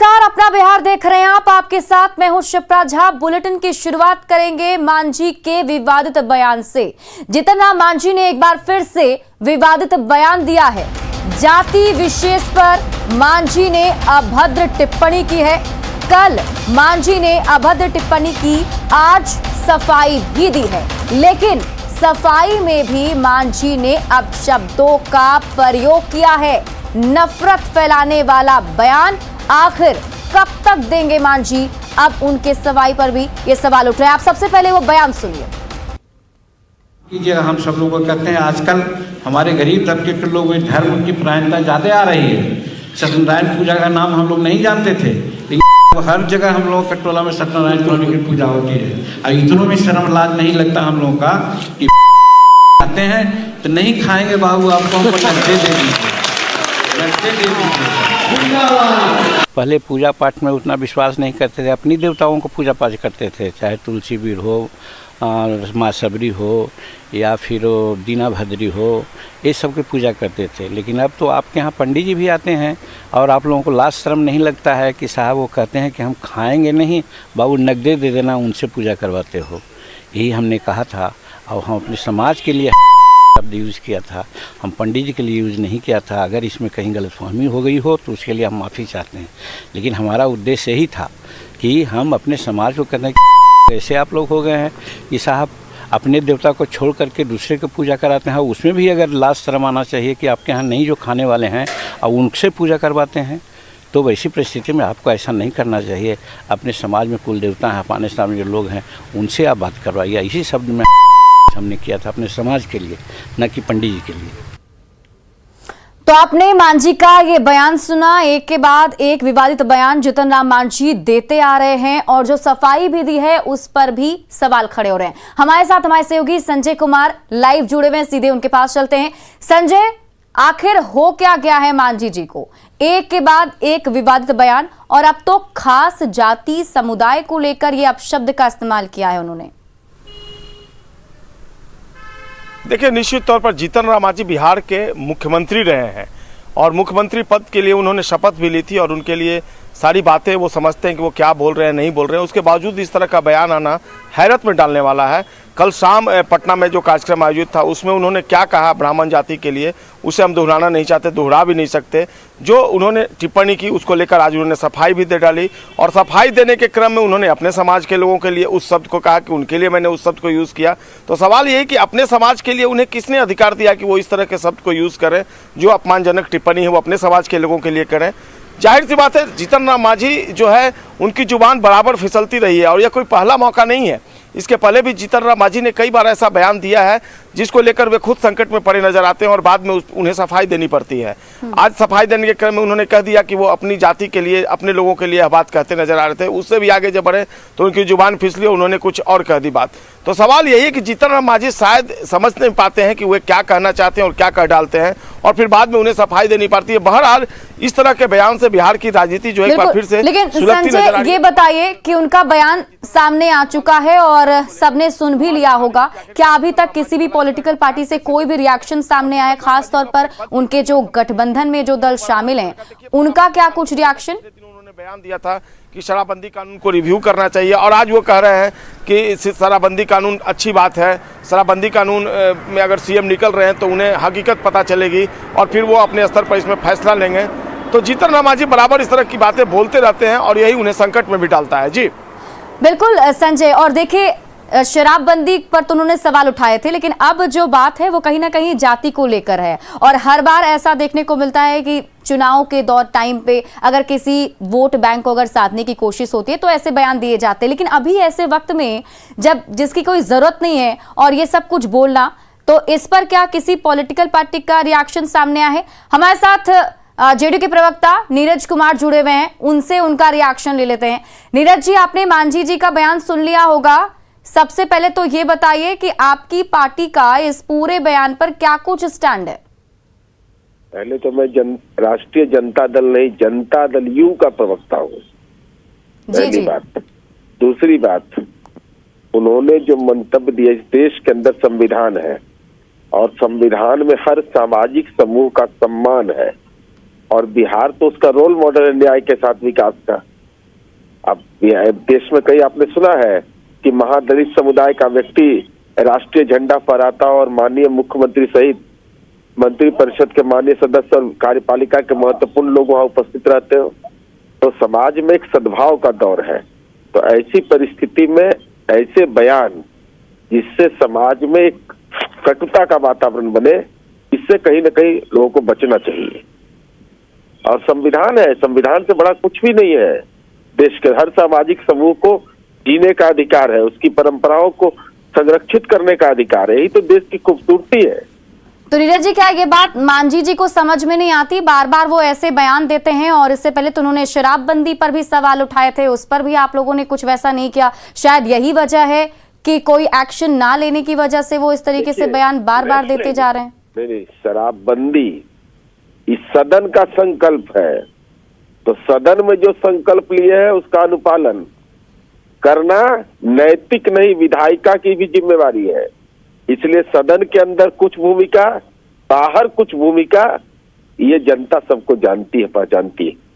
नमस्कार, अपना बिहार देख रहे हैं आप। आपके साथ मैं हूं शिप्रा झा। बुलेटिन की शुरुआत करेंगे मांझी के विवादित बयान से। जीतन राम मांझी ने एक बार फिर से विवादित बयान दिया है। जाति विशेष पर मांझी ने अभद्र टिप्पणी की है। कल मांझी ने अभद्र टिप्पणी की, आज सफाई भी दी है, लेकिन सफाई में भी मांझी ने अपशब्दों का प्रयोग किया है। नफरत फैलाने वाला बयान आखिर कब तक देंगे मांझी? अब उनके सफाई पर भी ये सवाल उठ रहे हैं। आप सबसे पहले वो बयान सुनिए। कीजिएगा, हम सब लोगों को कहते हैं आजकल हमारे गरीब तबके के लोग में धर्म की प्रायणता ज़्यादा आ रही है। सत्यनारायण पूजा का नाम हम लोग नहीं जानते थे, लेकिन हर जगह हम लोगों के टोला में सत्यनारायण स्वामी की पूजा होती है। और इतनों में शर्म लाज नहीं लगता हम लोगों का कि आते हैं तो नहीं खाएंगे बाबू, आपको हम लड्डे दे दीजिए, लड्डे दे दीजिए। पहले पूजा पाठ में उतना विश्वास नहीं करते थे, अपनी देवताओं को पूजा पाठ करते थे, चाहे तुलसी बीर हो, माँ सबरी हो या फिर दीना भद्री हो, ये सब की पूजा करते थे। लेकिन अब तो आपके यहाँ पंडित जी भी आते हैं और आप लोगों को लाज शर्म नहीं लगता है कि साहब वो कहते हैं कि हम खाएंगे नहीं बाबू, नगदे दे देना, उनसे पूजा करवाते हो। यही हमने कहा था और हम अपने समाज के लिए शब्द यूज़ किया था, हम पंडित जी के लिए यूज़ नहीं किया था। अगर इसमें कहीं गलतफहमी हो गई हो तो उसके लिए हम माफ़ी चाहते हैं, लेकिन हमारा उद्देश्य यही था कि हम अपने समाज को कहते हैं कि ऐसे आप लोग हो गए हैं कि साहब अपने देवता को छोड़ करके दूसरे को पूजा कराते हैं। उसमें भी अगर लाज शर्म आना चाहिए कि आपके यहाँ नहीं जो खाने वाले हैं और उनसे पूजा करवाते हैं, तो वैसी परिस्थिति में आपको ऐसा नहीं करना चाहिए। अपने समाज में कुल देवता हैं, अपने समाज में जो लोग हैं उनसे आप बात करवाइए। इसी शब्द में हमने किया था अपने समाज के लिए, न कि पंडित जी के लिए। तो आपने मांझी का ये बयान सुना, एक के बाद एक विवादित बयान जीतन राम मांझी देते आ रहे हैं और जो सफाई भी दी है उस पर भी सवाल खड़े हो रहे हैं। हमारे साथ हमारे सहयोगी संजय कुमार लाइव जुड़े हुए हैं, सीधे उनके पास चलते हैं। संजय, आखिर हो क्या गया है मांझी जी को? एक के बाद एक विवादित बयान और अब तो खास जाति समुदाय को लेकर यह अपशब्द का इस्तेमाल किया है उन्होंने। देखिए, निश्चित तौर पर जीतन राम मांझी बिहार के मुख्यमंत्री रहे हैं और मुख्यमंत्री पद के लिए उन्होंने शपथ भी ली थी और उनके लिए सारी बातें वो समझते हैं कि वो क्या बोल रहे हैं, नहीं बोल रहे हैं। उसके बावजूद इस तरह का बयान आना हैरत में डालने वाला है। कल शाम पटना में जो कार्यक्रम आयोजित था उसमें उन्होंने क्या कहा ब्राह्मण जाति के लिए, उसे हम दोहराना नहीं चाहते, दोहरा भी नहीं सकते। जो उन्होंने टिप्पणी की उसको लेकर आज उन्होंने सफाई भी दे डाली और सफाई देने के क्रम में उन्होंने अपने समाज के लोगों के लिए उस शब्द को कहा कि उनके लिए मैंने उस शब्द को यूज़ किया। तो सवाल ये है कि अपने समाज के लिए उन्हें किसने अधिकार दिया कि वो इस तरह के शब्द को यूज़ करें? जो अपमानजनक टिप्पणी है वो अपने समाज के लोगों के लिए करें। जाहिर सी बात है, जीतन राम मांझी जो है उनकी जुबान बराबर फिसलती रही है और यह कोई पहला मौका नहीं है। इसके पहले भी जीतन राम मांझी ने कई बार ऐसा बयान दिया है जिसको लेकर वे खुद संकट में पड़े नजर आते हैं और बाद में उन्हें सफाई देनी पड़ती है। आज सफाई देने के क्रम में उन्होंने कह दिया कि वो अपनी जाति के लिए, अपने लोगों के लिए यह बात कहते नजर आ रहे थे। उससे भी आगे जब बढ़े तो उनकी जुबान फिसली और उन्होंने कुछ और कह दी बात। तो सवाल यही है कि जीतन राम मांझी शायद समझ नहीं पाते हैं कि वे क्या कहना चाहते हैं और क्या कह डालते हैं और फिर बाद में उन्हें सफाई देनी पड़ती है। बहरहाल इस तरह के बयान से बिहार की राजनीति जो है एक बार फिर से, लेकिन संजय ये बताइए कि उनका बयान सामने आ चुका है और सबने सुन भी लिया होगा, क्या अभी तक किसी भी पॉलिटिकल पार्टी से कोई भी रिएक्शन सामने आया? खास तौर पर उनके जो गठबंधन में जो दल शामिल हैं उनका क्या कुछ रिएक्शन? उन्होंने बयान दिया था कि शराबबंदी कानून को रिव्यू करना चाहिए और आज वो कह रहे हैं कि शराबबंदी कानून अच्छी बात है। शराबबंदी कानून में अगर सीएम निकल रहे हैं तो उन्हें हकीकत पता चलेगी और फिर वो अपने स्तर पर इसमें फैसला लेंगे। तो जीतन राम मांझी बराबर इस तरह की बातें बोलते रहते हैं और यही उन्हें संकट में भी डालता है। जी बिल्कुल संजय, और देखिए शराबबंदी पर तो उन्होंने सवाल उठाए थे, लेकिन अब जो बात है वो कहीं ना कहीं जाति को लेकर है और हर बार ऐसा देखने को मिलता है कि चुनाव के दौर टाइम पे अगर किसी वोट बैंक को अगर साधने की कोशिश होती है तो ऐसे बयान दिए जाते हैं। लेकिन अभी ऐसे वक्त में जब जिसकी कोई जरूरत नहीं है और ये सब कुछ बोलना, तो इस पर क्या किसी पॉलिटिकल पार्टी का रिएक्शन सामने आया है? हमारे साथ जेडीयू के प्रवक्ता नीरज कुमार जुड़े हुए हैं, उनसे उनका रिएक्शन ले लेते हैं। नीरज जी, आपने मांझी जी का बयान सुन लिया होगा। सबसे पहले तो ये बताइए कि आपकी पार्टी का इस पूरे बयान पर क्या कुछ स्टैंड है? पहले तो मैं राष्ट्रीय जनता दल नहीं, जनता दल यू का प्रवक्ता हूँ, पहली बात। दूसरी बात, उन्होंने जो मंतव्य दिया, इस देश के अंदर संविधान है और संविधान में हर सामाजिक समूह का सम्मान है और बिहार तो उसका रोल मॉडल है न्याय के साथ विकास का। अब देश में कहीं आपने सुना है कि महादलित समुदाय का व्यक्ति राष्ट्रीय झंडा फहराता और माननीय मुख्यमंत्री सहित मंत्री परिषद के माननीय सदस्य और कार्यपालिका के महत्वपूर्ण लोग वहां उपस्थित रहते हो? तो समाज में एक सद्भाव का दौर है। तो ऐसी परिस्थिति में ऐसे बयान जिससे समाज में एक कटुता का वातावरण बने, इससे कहीं ना कहीं लोगों को बचना चाहिए। और संविधान है, संविधान से बड़ा कुछ भी नहीं है। देश के हर सामाजिक समूह को जीने का अधिकार है, उसकी परंपराओं को संरक्षित करने का अधिकार है। यही तो देश की खूबसूरती है। तो नीरज जी, क्या ये बात मांझी जी को समझ में नहीं आती? बार बार वो ऐसे बयान देते हैं और इससे पहले तो उन्होंने शराबबंदी पर भी सवाल उठाए थे, उस पर भी आप लोगों ने कुछ वैसा नहीं किया। शायद यही वजह है कि कोई एक्शन ना लेने की वजह से वो इस तरीके से बयान बार बार देते जा रहे हैं। नहीं, शराबबंदी इस सदन का संकल्प है, तो सदन में जो संकल्प लिए है उसका अनुपालन करना नैतिक नहीं, विधायिका की भी जिम्मेवारी है। इसलिए सदन के अंदर कुछ भूमिका, बाहर कुछ भूमिका, ये जनता सबको जानती है, पहचानती है।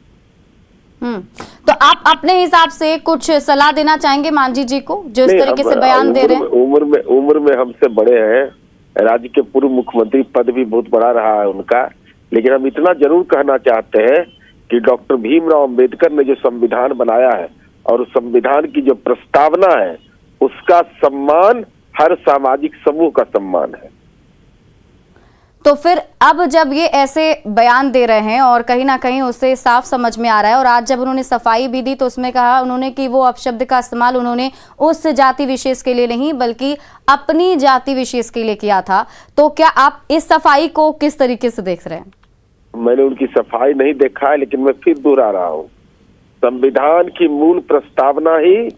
तो आप अपने हिसाब से कुछ सलाह देना चाहेंगे मांझी जी को, जो इस तरीके से बयान दे रहे हैं? उम्र में हमसे बड़े हैं, राज्य के पूर्व मुख्यमंत्री, पद भी बहुत बड़ा रहा है उनका, लेकिन हम इतना जरूर कहना चाहते हैं कि डॉक्टर भीमराव अंबेडकर ने जो संविधान बनाया है और उस संविधान की जो प्रस्तावना है उसका सम्मान हर सामाजिक समूह का सम्मान है। तो फिर अब जब ये ऐसे बयान दे रहे हैं और कहीं ना कहीं उसे साफ समझ में आ रहा है, और आज जब उन्होंने सफाई भी दी तो उसमें कहा उन्होंने कि वो अपशब्द का इस्तेमाल उन्होंने उस जाति विशेष के लिए नहीं बल्कि अपनी जाति विशेष के लिए किया था, तो क्या आप इस सफाई को किस तरीके से देख रहे हैं? मैंने उनकी सफाई नहीं देखा है, लेकिन मैं फिर दोहरा रहा हूँ, संविधान की मूल प्रस्तावना ही,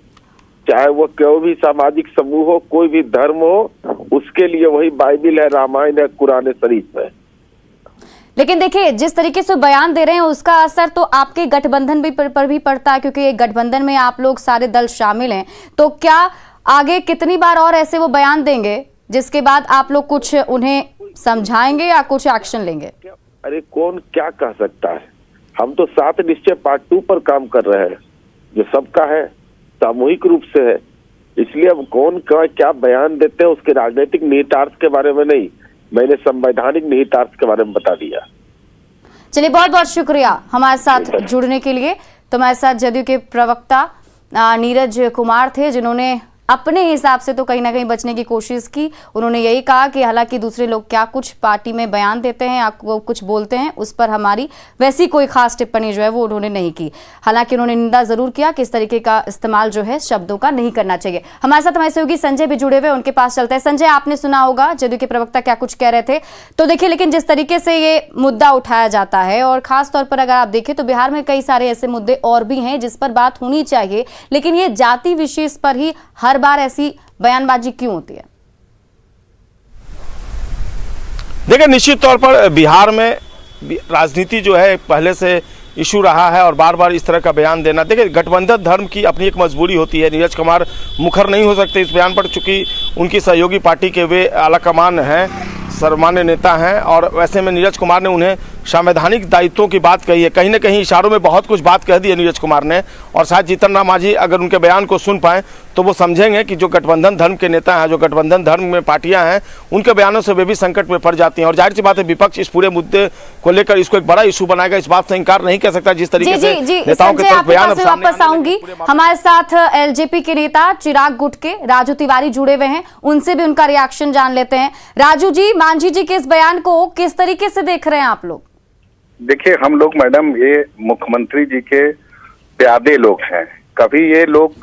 चाहे वो कोई भी सामाजिक समूह हो, कोई भी धर्म हो, उसके लिए वही बाइबिल है, रामायण है, कुरान शरीफ है। लेकिन देखिए, जिस तरीके से बयान दे रहे हैं उसका असर तो आपके गठबंधन पर भी पड़ता है, क्योंकि एक गठबंधन में आप लोग सारे दल शामिल हैं। तो क्या आगे कितनी बार और ऐसे वो बयान देंगे जिसके बाद आप लोग कुछ उन्हें समझाएंगे या कुछ एक्शन लेंगे? अरे कौन क्या कह सकता है? हम तो 7 निश्चय पार्ट 2 पर काम कर रहे हैं, जो सबका है, सामूहिक रूप से है। इसलिए अब कौन क्या बयान देते हैं उसके राजनीतिक निहितार्थ के बारे में नहीं, मैंने संवैधानिक निहितार्थ के बारे में बता दिया। चलिए, बहुत बहुत शुक्रिया हमारे साथ जुड़ने के लिए। तो हमारे साथ जदयू के प्रवक्ता नीरज कुमार थे, जिन्होंने अपने हिसाब से तो कहीं ना कहीं बचने की कोशिश की। उन्होंने यही कहा कि हालांकि दूसरे लोग क्या कुछ पार्टी में बयान देते हैं, आपको कुछ बोलते हैं, उस पर हमारी वैसी कोई खास टिप्पणी जो है वो उन्होंने नहीं की। हालांकि उन्होंने निंदा जरूर किया कि इस तरीके का इस्तेमाल जो है शब्दों का नहीं करना चाहिए। हमारे साथ हमारे सहयोगी संजय भी जुड़े हुए, उनके पास चलते हैं। संजय, आपने सुना होगा जदयू के प्रवक्ता क्या कुछ कह रहे थे। तो देखिए, लेकिन जिस तरीके से ये मुद्दा उठाया जाता है, और खास तौर पर अगर आप देखें तो बिहार में कई सारे ऐसे मुद्दे और भी हैं जिस पर बात होनी चाहिए, लेकिन ये जाति विशेष पर ही हर बार ऐसी बयानबाजी क्यों होती है? देखिए, निश्चित तौर पर बिहार में राजनीति जो है पहले से इशू रहा है और बार बार इस तरह का बयान देना, देखिए गठबंधन धर्म की अपनी एक मजबूरी होती है। नीरज कुमार मुखर नहीं हो सकते इस बयान पर, चूंकि उनकी सहयोगी पार्टी के वे आलाकमान हैं, सर्वमान्य नेता हैं, और वैसे में नीरज कुमार ने उन्हें संवैधानिक दायित्वों की बात कही है। कहीं ना कहीं इशारों में बहुत कुछ बात कह दी है नीरज कुमार ने, और शायद जीतन राम मांझी अगर उनके बयान को सुन पाएं तो वो समझेंगे कि जो गठबंधन धर्म के नेता हैं, जो गठबंधन धर्म में पार्टियां हैं, उनके बयानों से वे भी संकट में पड़ जाती हैं। और जाहिर सी बात है, विपक्ष इस पूरे मुद्दे को लेकर इसको एक बड़ा इशू बनाएगा, इस बात से इंकार नहीं कर सकता। जिस तरीके से नेताओं के तरफ बयान वापस आऊंगी, हमारे साथ एलजेपी के नेता चिराग गुटके, राजू तिवारी जुड़े हुए हैं, उनसे भी उनका रिएक्शन जान लेते हैं। राजू जी, मांझी जी के इस बयान को किस तरीके से देख रहे हैं आप लोग? देखिए, हम लोग मैडम ये मुख्यमंत्री जी के प्यादे लोग हैं। कभी ये लोग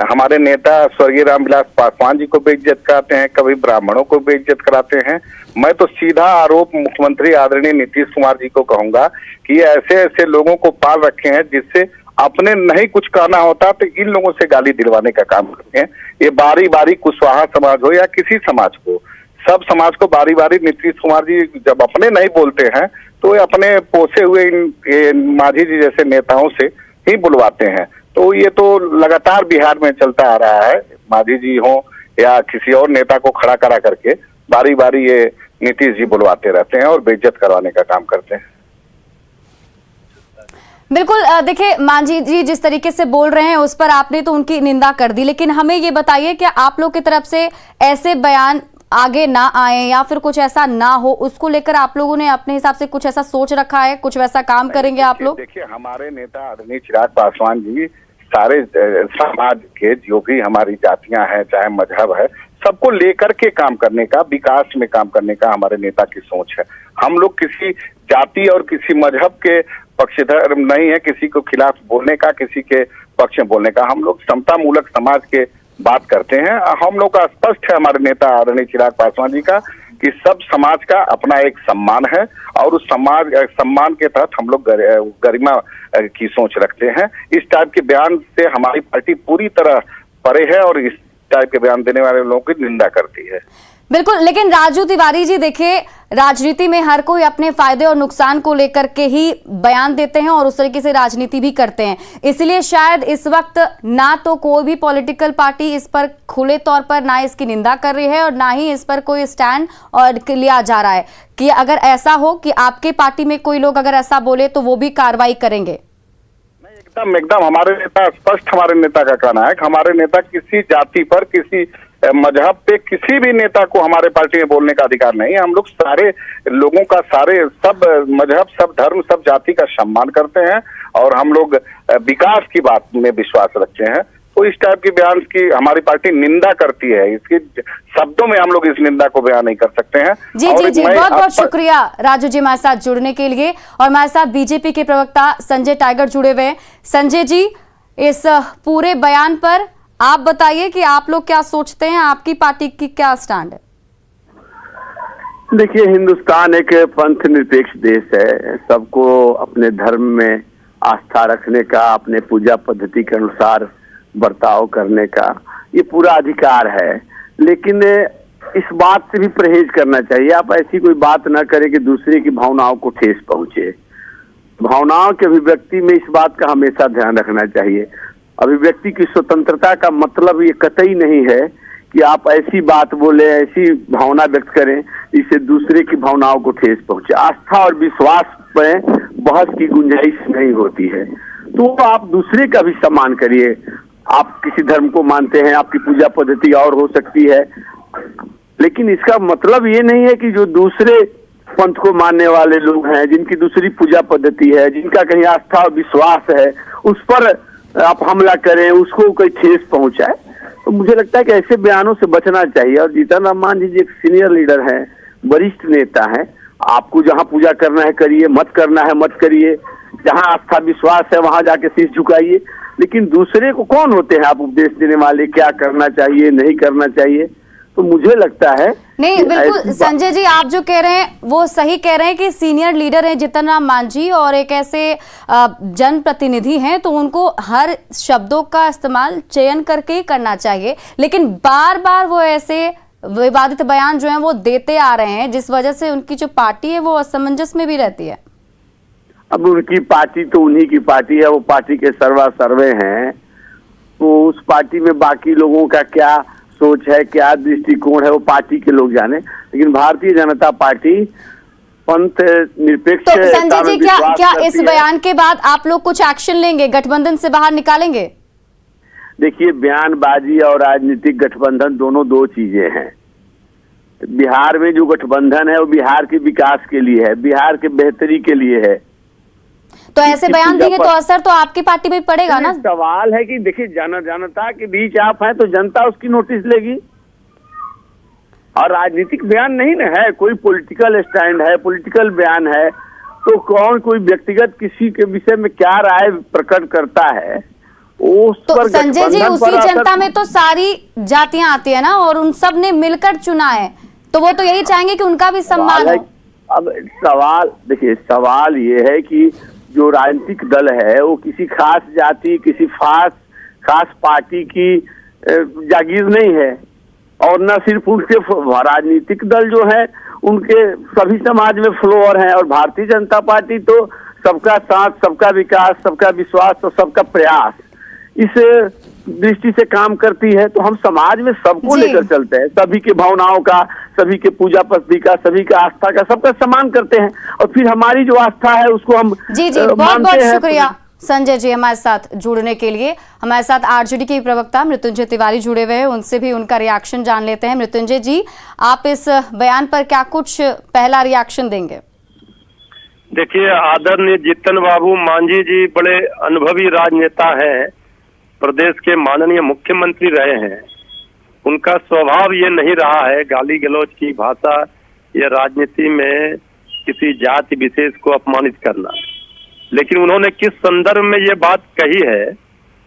हमारे नेता स्वर्गीय रामविलास पासवान जी को बेइज्जत कराते हैं, कभी ब्राह्मणों को बेइज्जत कराते हैं। मैं तो सीधा आरोप मुख्यमंत्री आदरणीय नीतीश कुमार जी को कहूंगा कि ये ऐसे ऐसे लोगों को पाल रखे हैं जिससे अपने नहीं कुछ कहना होता तो इन लोगों से गाली दिलवाने का काम करते हैं। ये बारी बारी कुशवाहा समाज हो या किसी समाज को, सब समाज को बारी बारी नीतीश कुमार जी जब अपने नहीं बोलते हैं तो ये अपने पोसे हुए इन मांझी जी जैसे नेताओं से ही बुलवाते हैं। तो ये तो लगातार बिहार में चलता आ रहा है, मांझी जी हो या किसी और नेता को खड़ा करा करके बारी बारी ये नीतीश जी बुलवाते रहते हैं और बेइज्जत करवाने का काम करते हैं। बिल्कुल देखिए मांझी जी जिस तरीके से बोल रहे हैं उस पर आपने तो उनकी निंदा कर दी, लेकिन हमें ये बताइए कि आप लोग की तरफ से ऐसे बयान आगे ना आए या फिर कुछ ऐसा ना हो, उसको लेकर आप लोगों ने अपने हिसाब से कुछ ऐसा सोच रखा है, कुछ वैसा काम करेंगे आप लोग? देखिए हमारे नेता आदरणीय चिराग पासवान जी सारे समाज के जो भी हमारी जातियां हैं चाहे मजहब है सबको लेकर के काम करने का, विकास में काम करने का हमारे नेता की सोच है। हम लोग किसी जाति और किसी मजहब के पक्षधर नहीं है, किसी को खिलाफ बोलने का, किसी के पक्ष में बोलने का। हम लोग समता मूलक समाज के बात करते हैं। हम लोग का स्पष्ट है हमारे नेता आदरणीय चिराग पासवान जी का कि सब समाज का अपना एक सम्मान है और उस सम्मान के तहत हम लोग गरिमा की सोच रखते हैं। इस टाइप के बयान से हमारी पार्टी पूरी तरह परे है और इस टाइप के बयान देने वाले लोगों की निंदा करती है। बिल्कुल, लेकिन राजू तिवारी जी देखिए राजनीति में हर कोई अपने फायदे और नुकसान को लेकर के ही बयान देते हैं और उस तरीके से राजनीति भी करते हैं, इसलिए शायद इस वक्त ना तो कोई भी पॉलिटिकल पार्टी इस पर खुले तौर पर ना इसकी निंदा कर रही है और ना ही इस पर कोई स्टैंड और लिया जा रहा है कि अगर ऐसा हो कि आपके पार्टी में कोई लोग अगर ऐसा बोले तो वो भी कार्रवाई करेंगे। एकदम हमारे नेता स्पष्ट, हमारे नेता का कहना है कि हमारे नेता किसी जाति पर, किसी मजहब पे, किसी भी नेता को हमारे पार्टी में बोलने का अधिकार नहीं है। हम लोग सारे लोगों का, सारे सब मजहब, सब धर्म, सब जाति का सम्मान करते हैं और हम लोग विकास की बात में विश्वास रखते हैं। तो इस टाइप की बयान की हमारी पार्टी निंदा करती है, इसकी शब्दों में हम लोग इस निंदा को बयान नहीं कर सकते हैं। जी जी जी, बहुत बहुत शुक्रिया राजू जी हमारे साथ जुड़ने के लिए। और हमारे साथ बीजेपी के प्रवक्ता संजय टाइगर जुड़े हुए हैं। संजय जी, इस पूरे बयान पर आप बताइए कि आप लोग क्या सोचते हैं, आपकी पार्टी की क्या स्टैंड है? देखिए, हिंदुस्तान एक पंथ निरपेक्ष देश है, सबको अपने धर्म में आस्था रखने का, अपने पूजा पद्धति के अनुसार बर्ताव करने का ये पूरा अधिकार है, लेकिन इस बात से भी परहेज करना चाहिए। आप ऐसी कोई बात ना करें कि दूसरे की भावनाओं को ठेस पहुंचे। भावनाओं के अभिव्यक्ति में इस बात का हमेशा ध्यान रखना चाहिए। अभिव्यक्ति की स्वतंत्रता का मतलब ये कतई नहीं है कि आप ऐसी बात बोले, ऐसी भावना व्यक्त करें जिससे दूसरे की भावनाओं को ठेस पहुंचे। आस्था और विश्वास में बहस की गुंजाइश नहीं होती है, तो आप दूसरे का भी सम्मान करिए। आप किसी धर्म को मानते हैं, आपकी पूजा पद्धति और हो सकती है, लेकिन इसका मतलब ये नहीं है कि जो दूसरे पंथ को मानने वाले लोग हैं, जिनकी दूसरी पूजा पद्धति है, जिनका कहीं आस्था और विश्वास है, उस पर आप हमला करें, उसको कोई ठेस पहुंचाए। तो मुझे लगता है कि ऐसे बयानों से बचना चाहिए। और जीतन राम मांझी जी एक सीनियर लीडर हैं, वरिष्ठ नेता हैं। आपको जहां पूजा करना है करिए, मत करना है मत करिए, जहां आस्था विश्वास है वहां जाके शीश झुकाइए, लेकिन दूसरे को कौन होते हैं आप उपदेश देने वाले, क्या करना चाहिए नहीं करना चाहिए? तो मुझे लगता है नहीं, बिल्कुल संजय जी आप जो कह रहे हैं वो सही कह रहे हैं कि सीनियर लीडर हैं जीतन राम मांझी और एक ऐसे जनप्रतिनिधि हैं, तो उनको हर शब्दों का इस्तेमाल चयन करके ही करना चाहिए, लेकिन बार बार वो ऐसे विवादित बयान जो हैं वो देते आ रहे हैं, जिस वजह से उनकी जो पार्टी है वो असमंजस में भी रहती है। अब उनकी पार्टी तो उन्हीं की पार्टी है, वो पार्टी के सर्वा सर्वे हैं, तो उस पार्टी में बाकी लोगों का क्या सोच है, क्या दृष्टिकोण है, वो पार्टी के लोग जाने। लेकिन भारतीय जनता पार्टी पंथ निरपेक्ष। तो संजय जी क्या इस बयान के बाद आप लोग कुछ एक्शन लेंगे, गठबंधन से बाहर निकालेंगे? देखिए, बयानबाजी और राजनीतिक गठबंधन दोनों दो चीजें हैं। बिहार में जो गठबंधन है वो बिहार के विकास के लिए है, बिहार के बेहतरी के लिए है। तो ऐसे बयान देंगे तो असर तो आपकी पार्टी में पड़ेगा ना। सवाल है कि देखिए, जनता के बीच आप हैं तो जनता उसकी नोटिस लेगी, और राजनीतिक बयान नहीं ना है, कोई पॉलिटिकल स्टैंड है, पॉलिटिकल बयान है, तो कौन कोई व्यक्तिगत किसी के विषय में क्या राय प्रकट करता है उस तो पर संजय जी उसी जनता में तो सारी जातियां आती है ना, और उन सब ने मिलकर चुना है, तो वो तो यही चाहेंगे कि उनका भी सम्मान हो। अब सवाल देखिए, सवाल ये है कि जो राजनीतिक दल है वो किसी खास जाति, किसी खास पार्टी की जागीर नहीं है, और न सिर्फ उनके राजनीतिक दल जो है उनके सभी समाज में फ्लोअर हैं, और भारतीय जनता पार्टी तो सबका साथ, सबका विकास, सबका विश्वास और सबका प्रयास इस दृष्टि से काम करती है। तो हम समाज में सबको लेकर चलते हैं, सभी के भावनाओं का, सभी के पूजा पद्धति का, सभी का आस्था का, सबका सम्मान करते हैं, और फिर हमारी जो आस्था है उसको हम जी बहुत बहुत शुक्रिया। संजय जी हमारे साथ जुड़ने के लिए। हमारे साथ आरजेडी के प्रवक्ता मृत्युंजय तिवारी जुड़े हुए हैं, उनसे भी उनका रिएक्शन जान लेते हैं। मृत्युंजय जी, आप इस बयान पर क्या कुछ पहला रिएक्शन देंगे? देखिए, आदरणीय जीतन बाबू मांझी जी बड़े अनुभवी राजनेता हैं, प्रदेश के माननीय मुख्यमंत्री रहे हैं। उनका स्वभाव ये नहीं रहा है गाली गलौज की भाषा या राजनीति में किसी जाति विशेष को अपमानित करना, लेकिन उन्होंने किस संदर्भ में ये बात कही है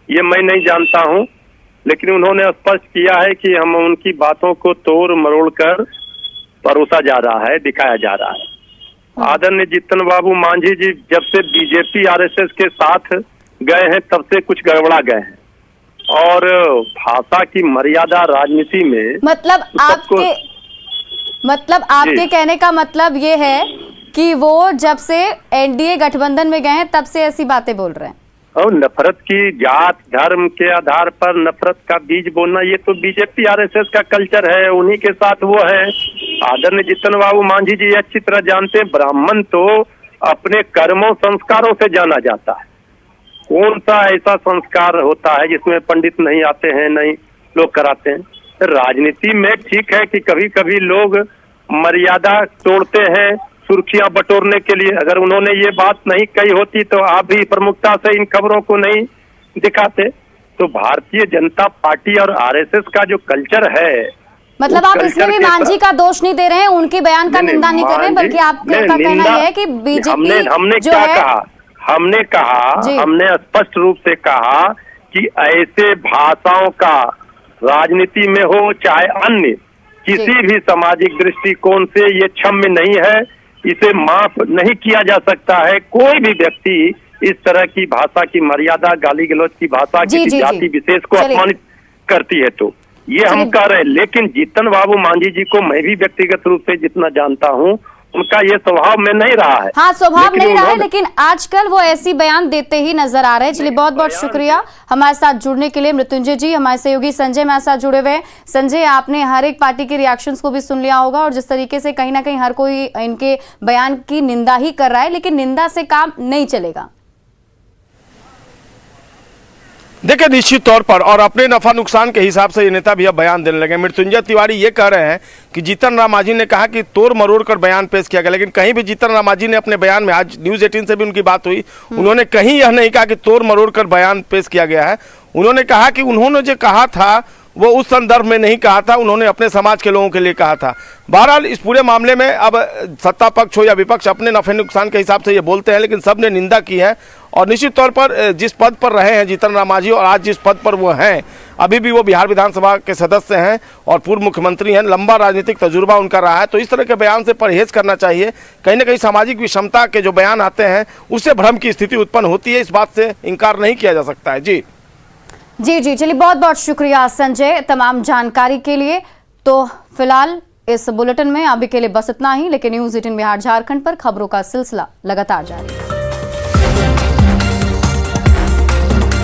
ये मैं नहीं जानता हूँ, लेकिन उन्होंने स्पष्ट किया है कि हम उनकी बातों को तोड़ मरोड़ कर परोसा जा रहा है, दिखाया जा रहा है। आदरणीय जीतन बाबू मांझी जी जब से बीजेपी आरएसएस के साथ गए हैं तब से कुछ गड़बड़ा गए हैं, और भाषा की मर्यादा राजनीति में मतलब आपके कहने का मतलब ये है कि वो जब से एनडीए गठबंधन में गए हैं तब से ऐसी बातें बोल रहे हैं, और नफरत की जात धर्म के आधार पर नफरत का बीज बोलना ये तो बीजेपी आरएसएस का कल्चर है, उन्हीं के साथ वो है। आदरणीय जीतन बाबू मांझी जी अच्छी तरह जानते हैं, ब्राह्मण तो अपने कर्मों संस्कारों से जाना जाता है। कौन सा ऐसा संस्कार होता है जिसमें पंडित नहीं आते हैं, नहीं लोग कराते हैं। राजनीति में ठीक है कि कभी कभी लोग मर्यादा तोड़ते हैं सुर्खियां बटोरने के लिए। अगर उन्होंने ये बात नहीं कही होती तो आप भी प्रमुखता से इन खबरों को नहीं दिखाते। तो भारतीय जनता पार्टी और आरएसएस का जो कल्चर है, मतलब आप इसमें भी मांझी का दोष नहीं दे रहे हैं, उनके बयान का निंदा नहीं कर रहे हैं, बल्कि आपका कहना यह है कि बीजेपी हमने जो क्या है कहा, हमने स्पष्ट रूप से कहा कि ऐसे भाषाओं का राजनीति में हो चाहे अन्य किसी भी सामाजिक दृष्टिकोण से ये क्षम्य नहीं है, इसे माफ नहीं किया जा सकता है। कोई भी व्यक्ति इस तरह की भाषा की मर्यादा, गाली गलौज की भाषा किसी जाति विशेष को अपमानित करती है तो ये हम कह रहे हैं। लेकिन जीतन बाबू मांझी जी को मैं भी व्यक्तिगत रूप से जितना जानता हूँ, उनका ये स्वभाव में नहीं रहा है। हाँ, स्वभाव नहीं रहा है, लेकिन आजकल वो ऐसी बयान देते ही नजर आ रहे हैं। चलिए, बहुत बहुत शुक्रिया हमारे साथ जुड़ने के लिए मृत्युंजय जी। हमारे सहयोगी संजय हमारे साथ जुड़े हुए हैं। संजय, आपने हर एक पार्टी के रिएक्शंस को भी सुन लिया होगा, और जिस तरीके से कहीं ना कहीं हर कोई इनके बयान की निंदा ही कर रहा है, लेकिन निंदा से काम नहीं चलेगा। देखिए, निश्चित तौर पर और अपने नफा नुकसान के हिसाब से ये नेता भी अब बयान देने लगे। मृत्युंजय तिवारी ये कह रहे हैं कि जीतन राम मांझी ने कहा कि तोड़ मरोड़ कर बयान पेश किया गया, लेकिन कहीं भी जीतन राम मांझी ने अपने बयान में, आज न्यूज़ 18 से भी उनकी बात हुई, उन्होंने कहीं यह नहीं कहा कि तोड़ मरोड़ कर बयान पेश किया गया है। उन्होंने कहा कि उन्होंने जो कहा था वो उस संदर्भ में नहीं कहा था, उन्होंने अपने समाज के लोगों के लिए कहा था। बहरहाल इस पूरे मामले में अब सत्ता पक्ष हो या विपक्ष अपने नफे नुकसान के हिसाब से ये बोलते हैं, लेकिन सब ने निंदा की है। और निश्चित तौर पर जिस पद पर रहे हैं जीतन राम मांझी और आज जिस पद पर वो हैं, अभी भी वो बिहार विधानसभा के सदस्य हैं और पूर्व मुख्यमंत्री हैं, लंबा राजनीतिक तजुर्बा उनका रहा है, तो इस तरह के बयान से परहेज करना चाहिए। कहीं ना कहीं सामाजिक विषमता के जो बयान आते हैं उससे भ्रम की स्थिति उत्पन्न होती है, इस बात से इनकार नहीं किया जा सकता है। जी, चलिए, बहुत बहुत शुक्रिया संजय तमाम जानकारी के लिए। तो फिलहाल इस बुलेटिन में अभी के लिए बस इतना ही, लेकिन न्यूज़ 18 बिहार झारखंड पर खबरों का सिलसिला लगातार जारी है।